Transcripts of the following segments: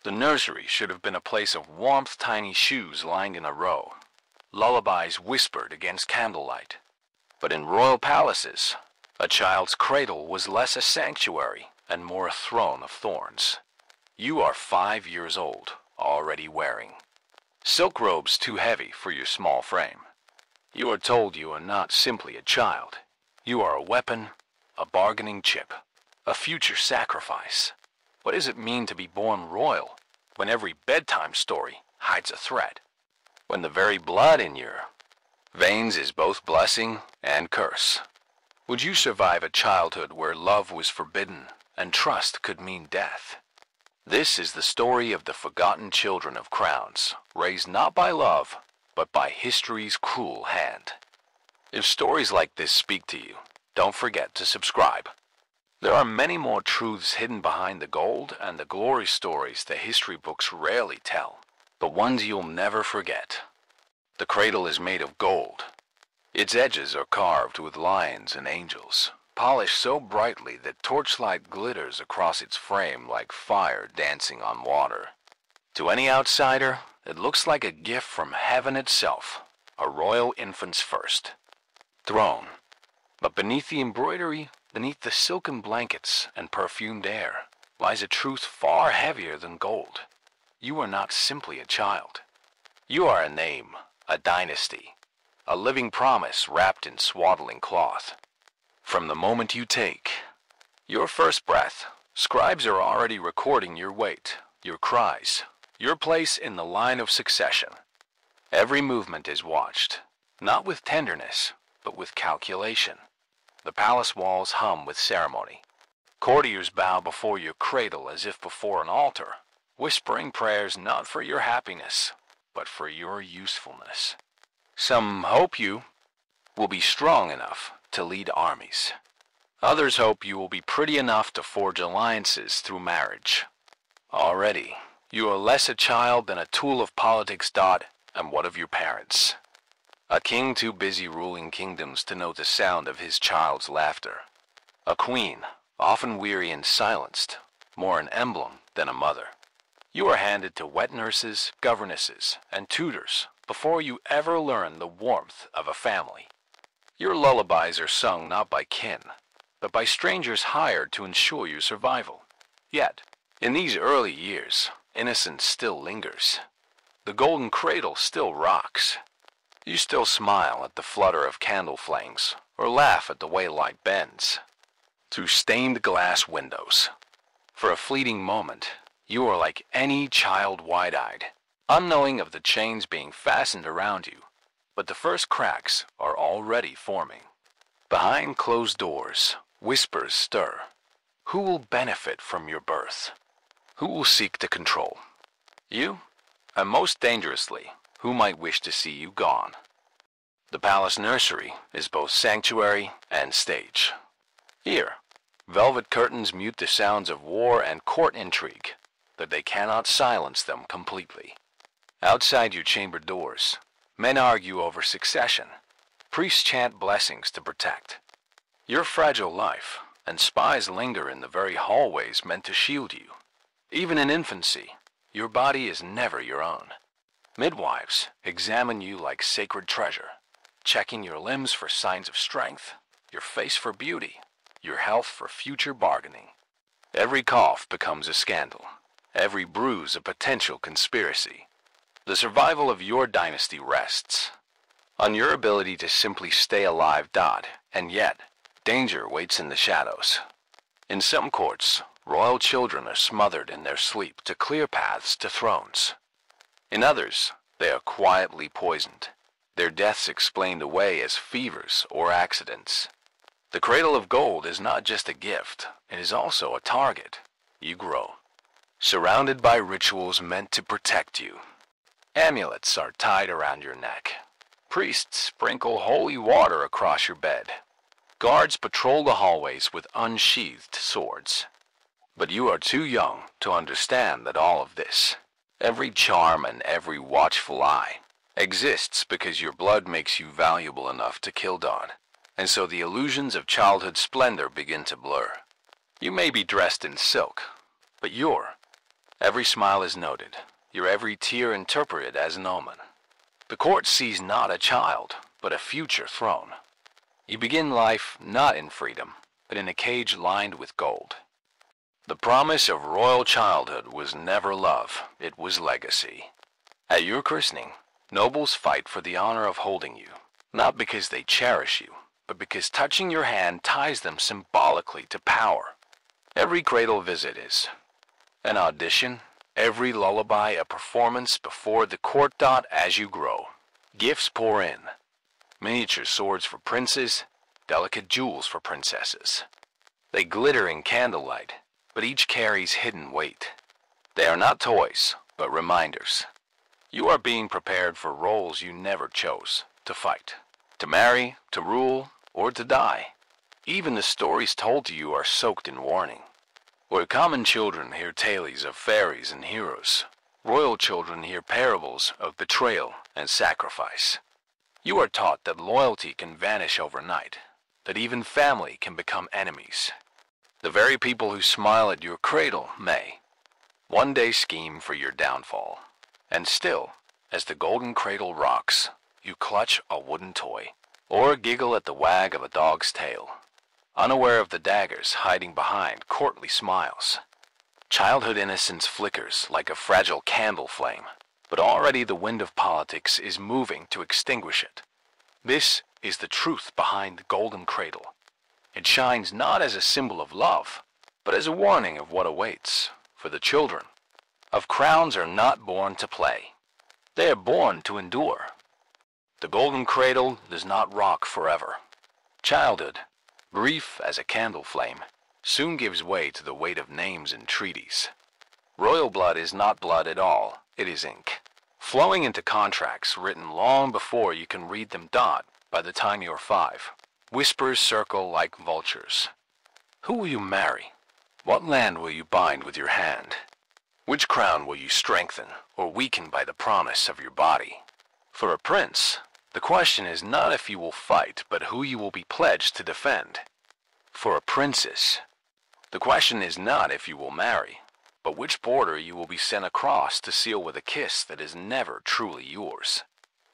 The nursery should have been a place of warmth, tiny shoes lined in a row, lullabies whispered against candlelight. But in royal palaces, a child's cradle was less a sanctuary and more a throne of thorns. You are 5 years old, already wearing silk robes too heavy for your small frame. You are told you are not simply a child. You are a weapon, a bargaining chip, a future sacrifice. What does it mean to be born royal when every bedtime story hides a threat? When the very blood in your veins is both blessing and curse? Would you survive a childhood where love was forbidden and trust could mean death? This is the story of the forgotten children of crowns, raised not by love, but by history's cruel hand. If stories like this speak to you, don't forget to subscribe. There are many more truths hidden behind the gold and the glory stories the history books rarely tell, but ones you'll never forget. The cradle is made of gold. Its edges are carved with lions and angels, polished so brightly that torchlight glitters across its frame like fire dancing on water. To any outsider, it looks like a gift from heaven itself, a royal infant's first throne. But beneath the embroidery, beneath the silken blankets and perfumed air, lies a truth far heavier than gold. You are not simply a child. You are a name, a dynasty, a living promise wrapped in swaddling cloth. From the moment you take your first breath, scribes are already recording your weight, your cries, your place in the line of succession. Every movement is watched, not with tenderness, but with calculation. The palace walls hum with ceremony. Courtiers bow before your cradle as if before an altar, whispering prayers not for your happiness, but for your usefulness. Some hope you will be strong enough to lead armies. Others hope you will be pretty enough to forge alliances through marriage. Already, you are less a child than a tool of politics. And what of your parents? A king too busy ruling kingdoms to know the sound of his child's laughter. A queen, often weary and silenced, more an emblem than a mother. You are handed to wet nurses, governesses, and tutors before you ever learn the warmth of a family. Your lullabies are sung not by kin, but by strangers hired to ensure your survival. Yet, in these early years, innocence still lingers. The golden cradle still rocks. You still smile at the flutter of candle flames, or laugh at the way light bends through stained glass windows. For a fleeting moment, you are like any child, wide-eyed, unknowing of the chains being fastened around you, but the first cracks are already forming. Behind closed doors, whispers stir. Who will benefit from your birth? Who will seek to control? You? And most dangerously, who might wish to see you gone? The palace nursery is both sanctuary and stage. Here, velvet curtains mute the sounds of war and court intrigue, but they cannot silence them completely. Outside your chamber doors, men argue over succession. Priests chant blessings to protect your fragile life, and spies linger in the very hallways meant to shield you. Even in infancy, your body is never your own. Midwives examine you like sacred treasure, checking your limbs for signs of strength, your face for beauty, your health for future bargaining. Every cough becomes a scandal, every bruise a potential conspiracy. The survival of your dynasty rests on your ability to simply stay alive. And yet, danger waits in the shadows. In some courts, royal children are smothered in their sleep to clear paths to thrones. In others, they are quietly poisoned, their deaths explained away as fevers or accidents. The cradle of gold is not just a gift, it is also a target. You grow, surrounded by rituals meant to protect you. Amulets are tied around your neck. Priests sprinkle holy water across your bed. Guards patrol the hallways with unsheathed swords. But you are too young to understand that all of this, every charm and every watchful eye, exists because your blood makes you valuable enough to kill Dawn, and so the illusions of childhood splendor begin to blur. You may be dressed in silk, but you're Every smile is noted, your every tear interpreted as an omen. The court sees not a child, but a future throne. You begin life not in freedom, but in a cage lined with gold. The promise of royal childhood was never love, it was legacy. At your christening, nobles fight for the honor of holding you, not because they cherish you, but because touching your hand ties them symbolically to power. Every cradle visit is an audition, every lullaby a performance before the court. As you grow, gifts pour in. Miniature swords for princes, delicate jewels for princesses. They glitter in candlelight, but each carries hidden weight. They are not toys, but reminders. You are being prepared for roles you never chose, to fight, to marry, to rule, or to die. Even the stories told to you are soaked in warning. Where common children hear tales of fairies and heroes, royal children hear parables of betrayal and sacrifice. You are taught that loyalty can vanish overnight, that even family can become enemies. The very people who smile at your cradle may one day scheme for your downfall. And still, as the golden cradle rocks, you clutch a wooden toy, or giggle at the wag of a dog's tail, unaware of the daggers hiding behind courtly smiles. Childhood innocence flickers like a fragile candle flame, but already the wind of politics is moving to extinguish it. This is the truth behind the golden cradle. It shines not as a symbol of love, but as a warning of what awaits for the children. Of crowns are not born to play. They are born to endure. The golden cradle does not rock forever. Childhood, brief as a candle flame, soon gives way to the weight of names and treaties. Royal blood is not blood at all, it is ink, flowing into contracts written long before you can read them. By the time you're 5, whispers circle like vultures. Who will you marry? What land will you bind with your hand? Which crown will you strengthen or weaken by the promise of your body? For a prince, the question is not if you will fight, but who you will be pledged to defend. For a princess, the question is not if you will marry, but which border you will be sent across to seal with a kiss that is never truly yours.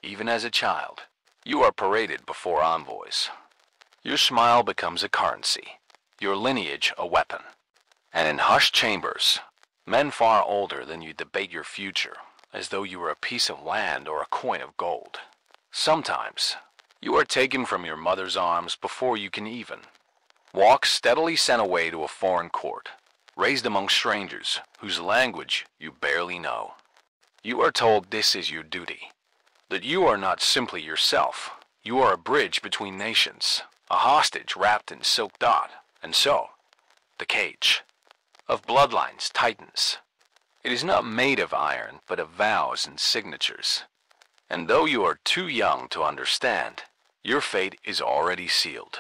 Even as a child, you are paraded before envoys. Your smile becomes a currency, your lineage a weapon. And in hushed chambers, men far older than you debate your future, as though you were a piece of land or a coin of gold. Sometimes, you are taken from your mother's arms before you can even walk, steadily sent away to a foreign court, raised among strangers whose language you barely know. You are told this is your duty, that you are not simply yourself, you are a bridge between nations, a hostage wrapped in silk. And so, the cage of bloodlines tightens. It is not made of iron, but of vows and signatures. And though you are too young to understand, your fate is already sealed.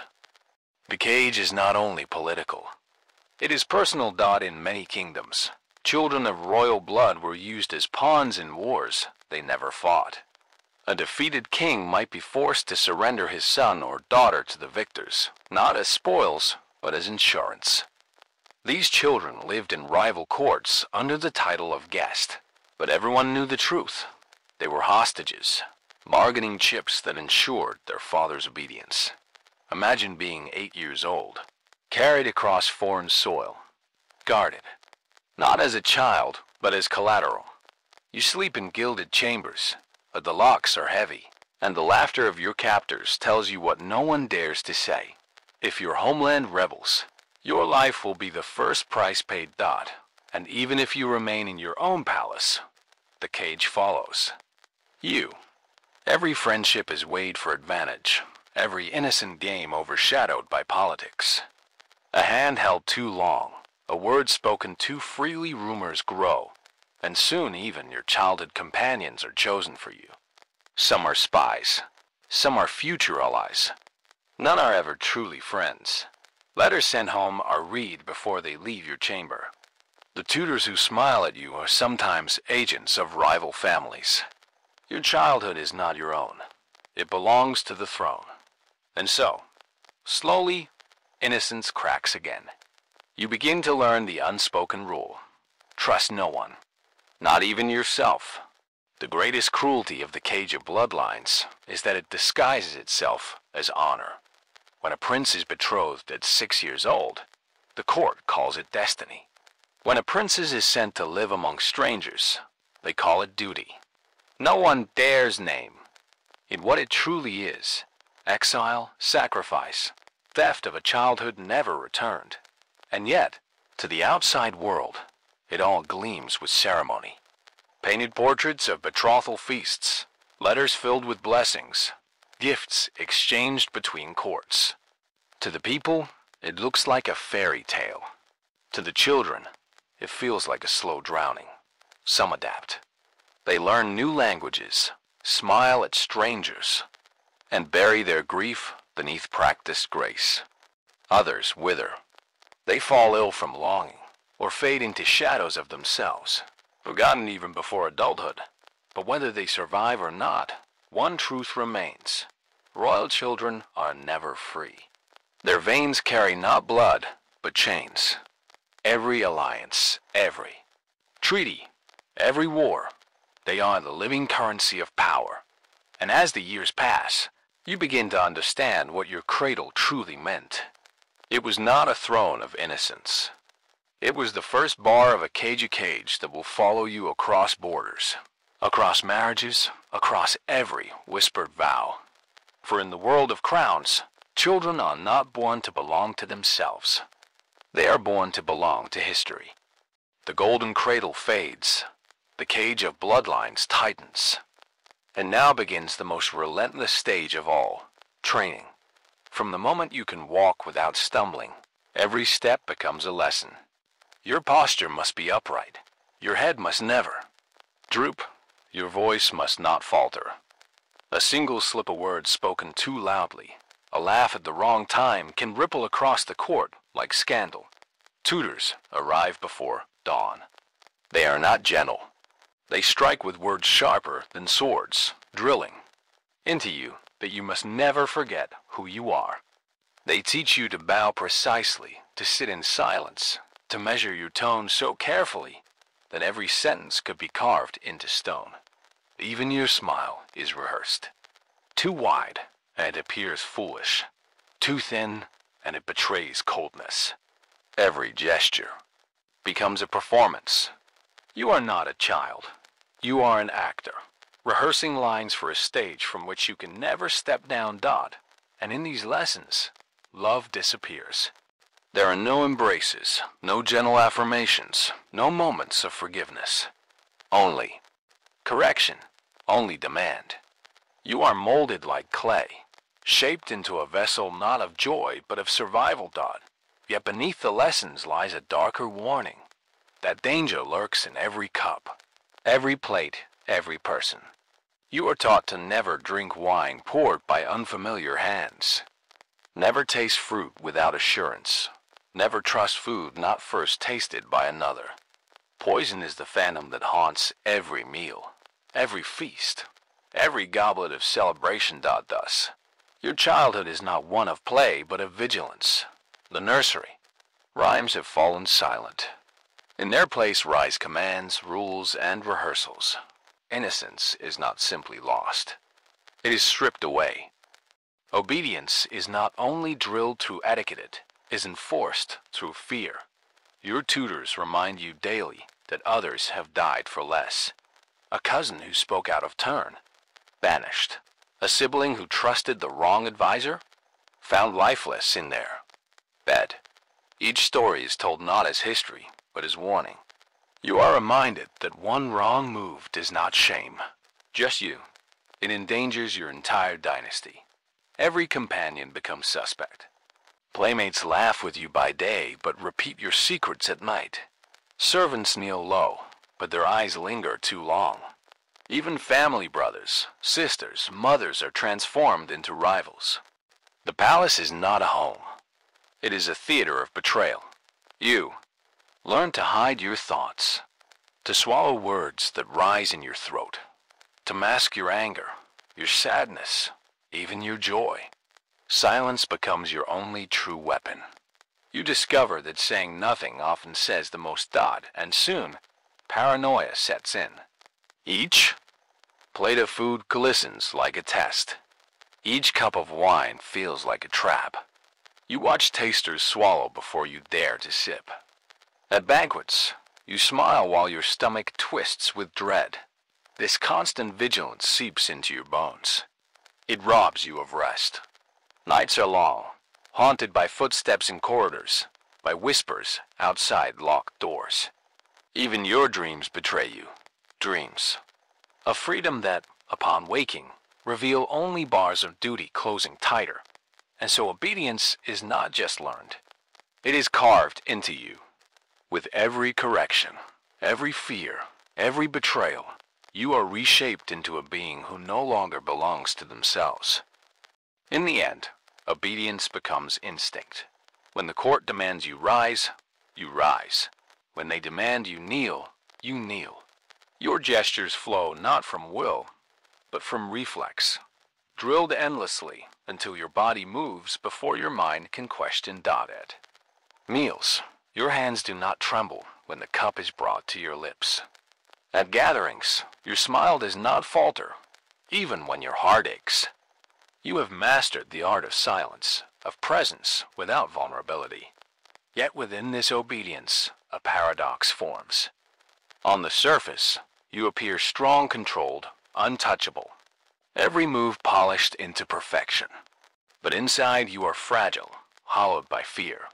The cage is not only political. It is personal. In many kingdoms, children of royal blood were used as pawns in wars they never fought. A defeated king might be forced to surrender his son or daughter to the victors, not as spoils, but as insurance. These children lived in rival courts under the title of guest, but everyone knew the truth. They were hostages, bargaining chips that ensured their father's obedience. Imagine being 8 years old, carried across foreign soil, guarded, not as a child, but as collateral. You sleep in gilded chambers, but the locks are heavy, and the laughter of your captors tells you what no one dares to say. If your homeland rebels, your life will be the first price paid. And even if you remain in your own palace, the cage follows. You. Every friendship is weighed for advantage, every innocent game overshadowed by politics. A hand held too long, a word spoken too freely, rumors grow, and soon even your childhood companions are chosen for you. Some are spies, some are future allies. None are ever truly friends. Letters sent home are read before they leave your chamber. The tutors who smile at you are sometimes agents of rival families. Your childhood is not your own. It belongs to the throne. And so, slowly, innocence cracks again. You begin to learn the unspoken rule. trust no one, not even yourself. The greatest cruelty of the cage of bloodlines is that it disguises itself as honor. When a prince is betrothed at 6 years old, the court calls it destiny. When a princess is sent to live among strangers, they call it duty. No one dares name in what it truly is: exile, sacrifice, theft of a childhood never returned. And yet, to the outside world, it all gleams with ceremony. Painted portraits of betrothal feasts, letters filled with blessings, gifts exchanged between courts. To the people, it looks like a fairy tale. To the children, it feels like a slow drowning. Some adapt. They learn new languages, smile at strangers, and bury their grief beneath practiced grace. Others wither. They fall ill from longing, or fade into shadows of themselves, forgotten even before adulthood. But whether they survive or not, one truth remains: royal children are never free. Their veins carry not blood, but chains. Every alliance, every treaty, every war, they are the living currency of power. And as the years pass, you begin to understand what your cradle truly meant. It was not a throne of innocence. It was the first bar of a cage that will follow you across borders, across marriages, across every whispered vow. For in the world of crowns, children are not born to belong to themselves. They are born to belong to history. The golden cradle fades. The cage of bloodlines tightens. And now begins the most relentless stage of all: training. From the moment you can walk without stumbling, every step becomes a lesson. Your posture must be upright. Your head must never droop. Your voice must not falter. A single slip of words spoken too loudly, a laugh at the wrong time, can ripple across the court like scandal. Tutors arrive before dawn. They are not gentle. They strike with words sharper than swords, drilling into you that you must never forget who you are. They teach you to bow precisely, to sit in silence, to measure your tone so carefully that every sentence could be carved into stone. Even your smile is rehearsed. Too wide, and it appears foolish. Too thin, and it betrays coldness. Every gesture becomes a performance. You are not a child. You are an actor, rehearsing lines for a stage from which you can never step down. And in these lessons, love disappears. There are no embraces, no gentle affirmations, no moments of forgiveness. Only correction, only demand. You are molded like clay, shaped into a vessel not of joy but of survival. Yet beneath the lessons lies a darker warning. That danger lurks in every cup, every plate, every person. You are taught to never drink wine poured by unfamiliar hands. Never taste fruit without assurance. Never trust food not first tasted by another. Poison is the phantom that haunts every meal, every feast, every goblet of celebration. Thus, your childhood is not one of play but of vigilance. The nursery. Rhymes have fallen silent. In their place rise commands, rules, and rehearsals. Innocence is not simply lost. It is stripped away. Obedience is not only drilled through etiquette, it is enforced through fear. Your tutors remind you daily that others have died for less. A cousin who spoke out of turn, banished. A sibling who trusted the wrong advisor, found lifeless in their bed. Each story is told not as history, but as warning. You are reminded that one wrong move does not shame just you. It endangers your entire dynasty. Every companion becomes suspect. Playmates laugh with you by day, but repeat your secrets at night. Servants kneel low, but their eyes linger too long. Even family brothers, sisters, mothers are transformed into rivals. The palace is not a home. It is a theater of betrayal. You learn to hide your thoughts, to swallow words that rise in your throat, to mask your anger, your sadness, even your joy. Silence becomes your only true weapon. You discover that saying nothing often says the most. And soon, paranoia sets in. Each plate of food glistens like a test. Each cup of wine feels like a trap. You watch tasters swallow before you dare to sip. At banquets, you smile while your stomach twists with dread. This constant vigilance seeps into your bones. It robs you of rest. Nights are long, haunted by footsteps in corridors, by whispers outside locked doors. Even your dreams betray you. Dreams. A freedom that, upon waking, reveal only bars of duty closing tighter. And so obedience is not just learned. It is carved into you. With every correction, every fear, every betrayal, you are reshaped into a being who no longer belongs to themselves. In the end, obedience becomes instinct. When the court demands you rise, you rise. When they demand you kneel, you kneel. Your gestures flow not from will, but from reflex, drilled endlessly until your body moves before your mind can question it. Meals. Your hands do not tremble when the cup is brought to your lips. At gatherings, your smile does not falter, even when your heart aches. You have mastered the art of silence, of presence without vulnerability. Yet within this obedience, a paradox forms. On the surface, you appear strong, controlled, untouchable. Every move polished into perfection. But inside you are fragile, hollowed by fear.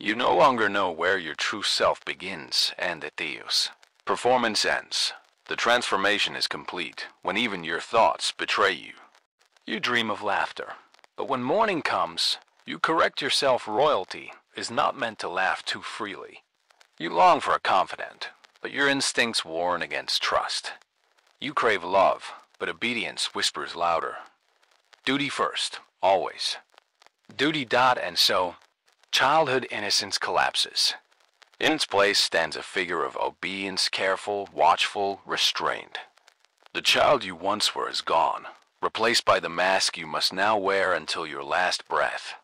You no longer know where your true self begins and ends. Performance ends. The transformation is complete when even your thoughts betray you. You dream of laughter, but when morning comes, you correct yourself. Royalty is not meant to laugh too freely. You long for a confidant, but your instincts warn against trust. You crave love, but obedience whispers louder. Duty first, always. Duty. And so, childhood innocence collapses. In its place stands a figure of obedience, careful, watchful, restrained. The child you once were is gone, replaced by the mask you must now wear until your last breath.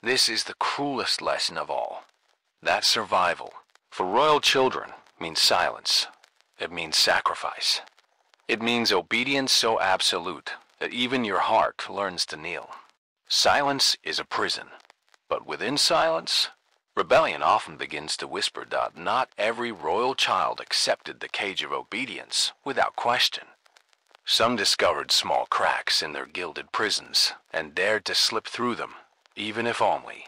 This is the cruelest lesson of all. That survival, for royal children, means silence. It means sacrifice. It means obedience so absolute that even your heart learns to kneel. Silence is a prison, but within silence, rebellion often begins to whisper. Not every royal child accepted the cage of obedience without question. Some discovered small cracks in their gilded prisons and dared to slip through them, even if only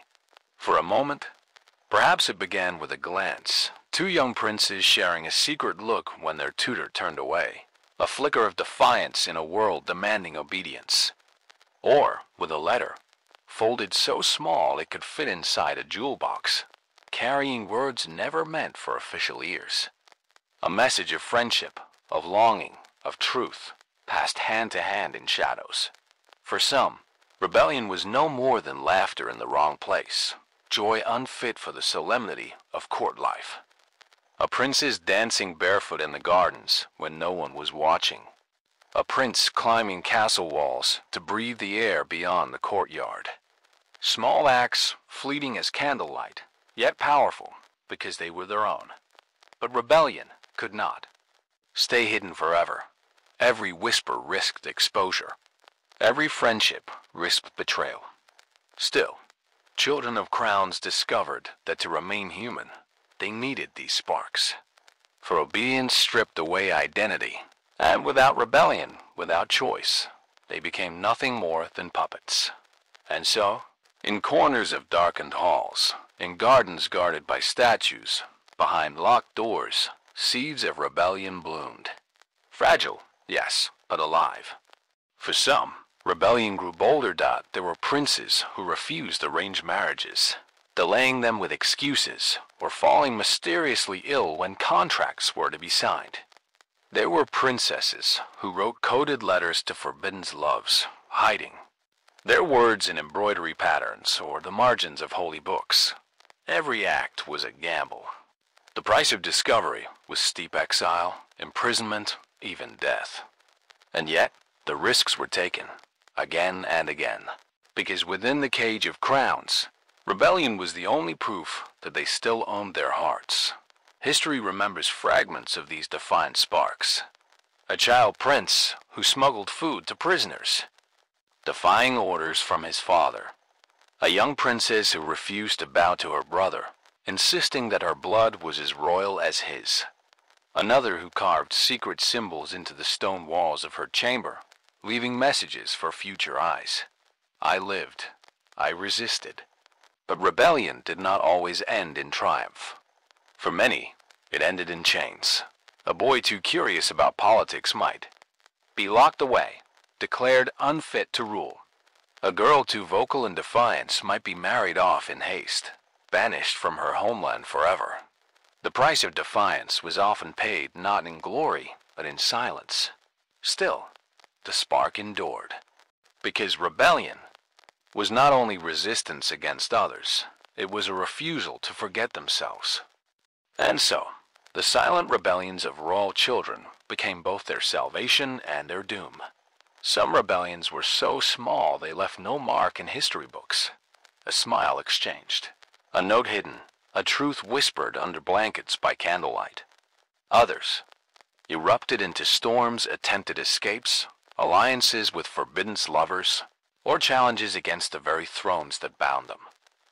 for a moment. Perhaps it began with a glance, two young princes sharing a secret look when their tutor turned away, a flicker of defiance in a world demanding obedience. Or with a letter, folded so small it could fit inside a jewel box, carrying words never meant for official ears. A message of friendship, of longing, of truth, passed hand to hand in shadows. For some, rebellion was no more than laughter in the wrong place, joy unfit for the solemnity of court life. A princess dancing barefoot in the gardens when no one was watching. A prince climbing castle walls to breathe the air beyond the courtyard. Small acts, fleeting as candlelight, yet powerful because they were their own. But rebellion could not stay hidden forever. Every whisper risked exposure. Every friendship risked betrayal. Still, children of crowns discovered that to remain human, they needed these sparks. For obedience stripped away identity, and without rebellion, without choice, they became nothing more than puppets. And so, in corners of darkened halls, in gardens guarded by statues, behind locked doors, seeds of rebellion bloomed. Fragile, yes, but alive. For some, rebellion grew bolder. There were princes who refused arranged marriages, delaying them with excuses, or falling mysteriously ill when contracts were to be signed. There were princesses who wrote coded letters to forbidden loves, hiding their words in embroidery patterns or the margins of holy books. Every act was a gamble. The price of discovery was steep exile, imprisonment, even death. And yet, the risks were taken, again and again, because within the cage of crowns, rebellion was the only proof that they still owned their hearts. History remembers fragments of these defiant sparks. A child prince who smuggled food to prisoners, defying orders from his father. A young princess who refused to bow to her brother, insisting that her blood was as royal as his. Another who carved secret symbols into the stone walls of her chamber, leaving messages for future eyes. I lived. I resisted. But rebellion did not always end in triumph. For many, it ended in chains. A boy too curious about politics might be locked away, declared unfit to rule. A girl too vocal in defiance might be married off in haste, banished from her homeland forever. The price of defiance was often paid not in glory, but in silence. Still, the spark endured. Because rebellion was not only resistance against others, it was a refusal to forget themselves. And so, the silent rebellions of royal children became both their salvation and their doom. Some rebellions were so small they left no mark in history books. A smile exchanged, a note hidden, a truth whispered under blankets by candlelight. Others erupted into storms, attempted escapes, alliances with forbidden lovers, or challenges against the very thrones that bound them.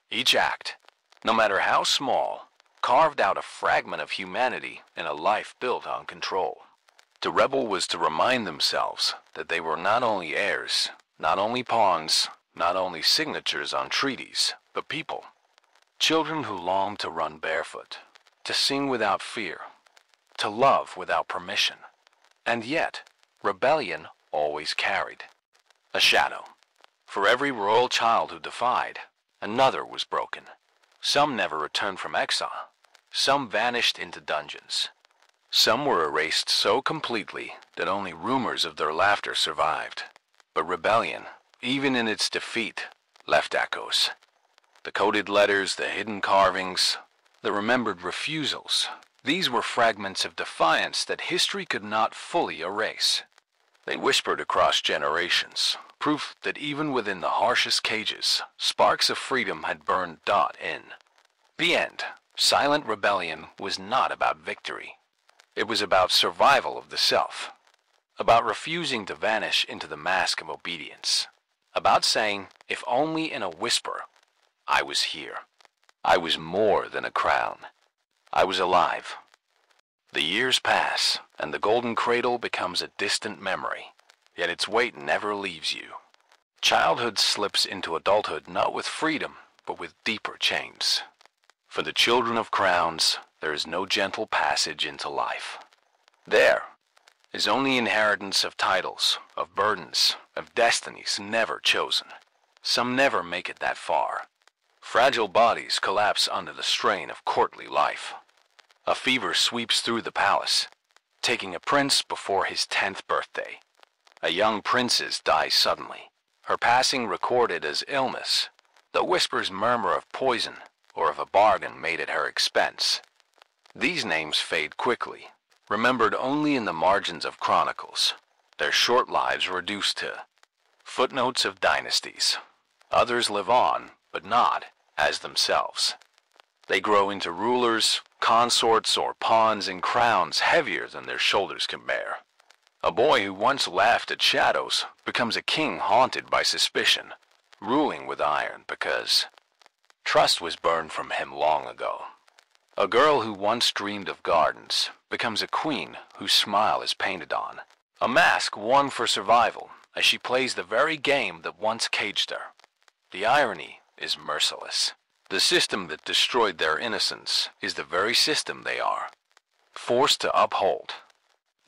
Each act, no matter how small, carved out a fragment of humanity in a life built on control. To rebel was to remind themselves that they were not only heirs, not only pawns, not only signatures on treaties, but people. Children who longed to run barefoot, to sing without fear, to love without permission. And yet, rebellion always carried a shadow. For every royal child who defied, another was broken. Some never returned from exile. Some vanished into dungeons. Some were erased so completely that only rumors of their laughter survived. But rebellion, even in its defeat, left echoes. The coded letters, the hidden carvings, the remembered refusals. These were fragments of defiance that history could not fully erase. They whispered across generations, proof that even within the harshest cages, sparks of freedom had burned in. The end. Silent rebellion was not about victory. It was about survival of the self, about refusing to vanish into the mask of obedience, about saying, if only in a whisper, I was here. I was more than a crown. I was alive. The years pass, and the golden cradle becomes a distant memory, yet its weight never leaves you. Childhood slips into adulthood not with freedom, but with deeper chains. For the children of crowns, there is no gentle passage into life. There is only inheritance of titles, of burdens, of destinies never chosen. Some never make it that far. Fragile bodies collapse under the strain of courtly life. A fever sweeps through the palace, taking a prince before his 10th birthday. A young princess dies suddenly, her passing recorded as illness, the whispers murmur of poison or of a bargain made at her expense. These names fade quickly, remembered only in the margins of chronicles, their short lives reduced to footnotes of dynasties. Others live on, but not as themselves. They grow into rulers, consorts, or pawns in crowns heavier than their shoulders can bear. A boy who once laughed at shadows becomes a king haunted by suspicion, ruling with iron because trust was burned from him long ago. A girl who once dreamed of gardens becomes a queen whose smile is painted on, a mask worn for survival as she plays the very game that once caged her. The irony is merciless. The system that destroyed their innocence is the very system they are forced to uphold.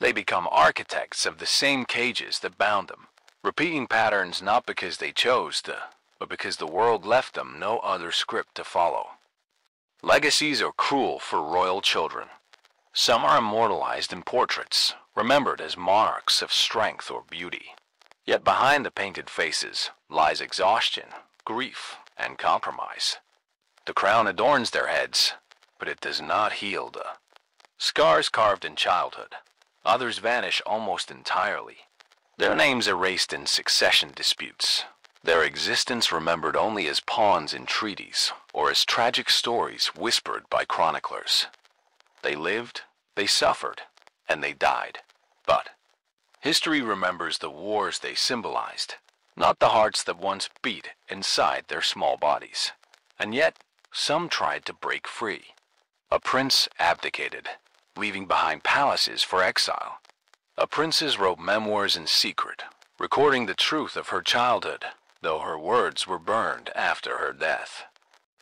They become architects of the same cages that bound them, repeating patterns not because they chose to, but because the world left them no other script to follow. Legacies are cruel for royal children. Some are immortalized in portraits, remembered as monarchs of strength or beauty. Yet behind the painted faces lies exhaustion, grief, and compromise. The crown adorns their heads, but it does not heal the scars carved in childhood. Others vanish almost entirely, their names erased in succession disputes, their existence remembered only as pawns in treaties or as tragic stories whispered by chroniclers. They lived, they suffered, and they died. But history remembers the wars they symbolized, not the hearts that once beat inside their small bodies. And yet, some tried to break free. A prince abdicated, leaving behind palaces for exile. A princess wrote memoirs in secret, recording the truth of her childhood, though her words were burned after her death.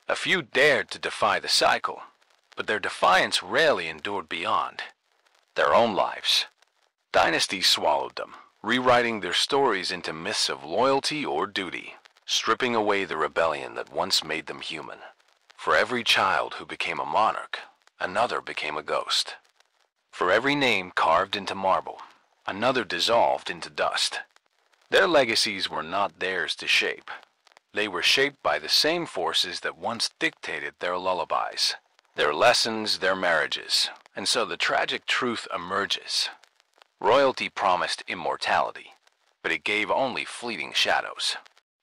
A few dared to defy the cycle, but their defiance rarely endured beyond their own lives. Dynasties swallowed them, rewriting their stories into myths of loyalty or duty, stripping away the rebellion that once made them human. For every child who became a monarch, another became a ghost. For every name carved into marble, another dissolved into dust. Their legacies were not theirs to shape. They were shaped by the same forces that once dictated their lullabies, their lessons, their marriages, and so the tragic truth emerges. Royalty promised immortality, but it gave only fleeting shadows.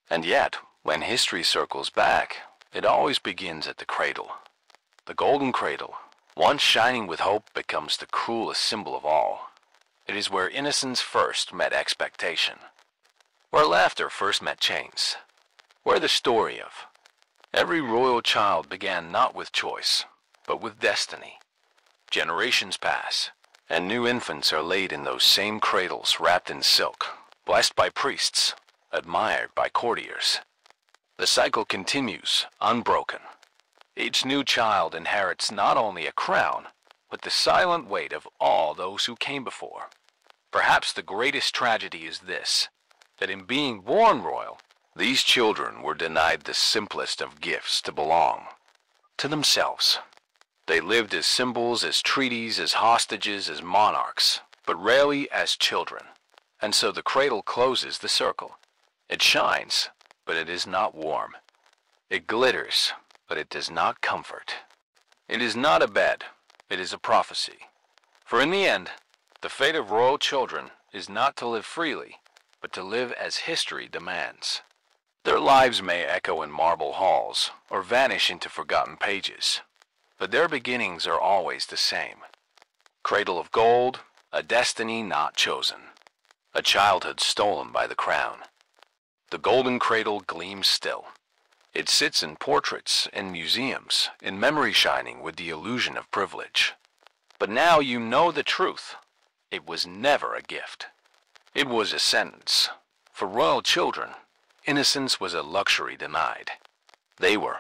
And yet, when history circles back, it always begins at the cradle. The golden cradle, once shining with hope, becomes the cruelest symbol of all. It is where innocence first met expectation, where laughter first met chains, where the story of every royal child began not with choice, but with destiny. Generations pass, and new infants are laid in those same cradles wrapped in silk, blessed by priests, admired by courtiers. The cycle continues, unbroken. Each new child inherits not only a crown, but the silent weight of all those who came before. Perhaps the greatest tragedy is this, that in being born royal, these children were denied the simplest of gifts to belong to themselves. They lived as symbols, as treaties, as hostages, as monarchs, but rarely as children. And so the cradle closes the circle. It shines, but it is not warm. It glitters, but it does not comfort. It is not a bed, it is a prophecy. For in the end, the fate of royal children is not to live freely, but to live as history demands. Their lives may echo in marble halls, or vanish into forgotten pages, but their beginnings are always the same. Cradle of gold, a destiny not chosen, a childhood stolen by the crown. The golden cradle gleams still. It sits in portraits, in museums, in memory shining with the illusion of privilege. But now you know the truth. It was never a gift. It was a sentence. For royal children, innocence was a luxury denied. They were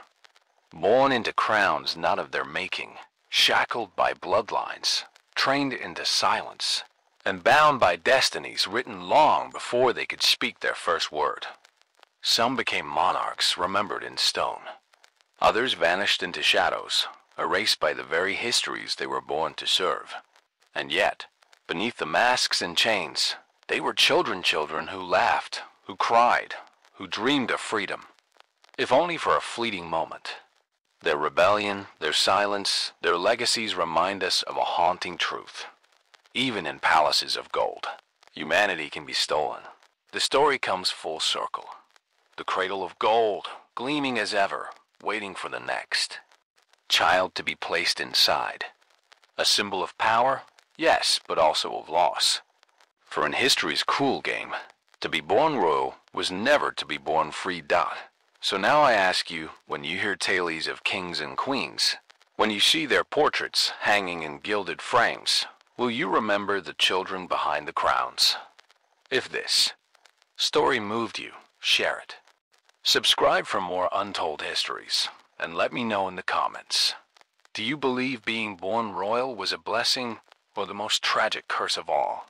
born into crowns not of their making, shackled by bloodlines, trained into silence, and bound by destinies written long before they could speak their first word. Some became monarchs remembered in stone. Others vanished into shadows, erased by the very histories they were born to serve. And yet, beneath the masks and chains, they were children who laughed, who cried, who dreamed of freedom, if only for a fleeting moment. Their rebellion, their silence, their legacies remind us of a haunting truth. Even in palaces of gold, humanity can be stolen. The story comes full circle. The cradle of gold, gleaming as ever, waiting for the next child to be placed inside. A symbol of power, yes, but also of loss. For in history's cruel game, to be born royal was never to be born free. So now I ask you, when you hear tales of kings and queens, when you see their portraits hanging in gilded frames, will you remember the children behind the crowns? If this story moved you, share it. Subscribe for more untold histories, and let me know in the comments. Do you believe being born royal was a blessing or the most tragic curse of all?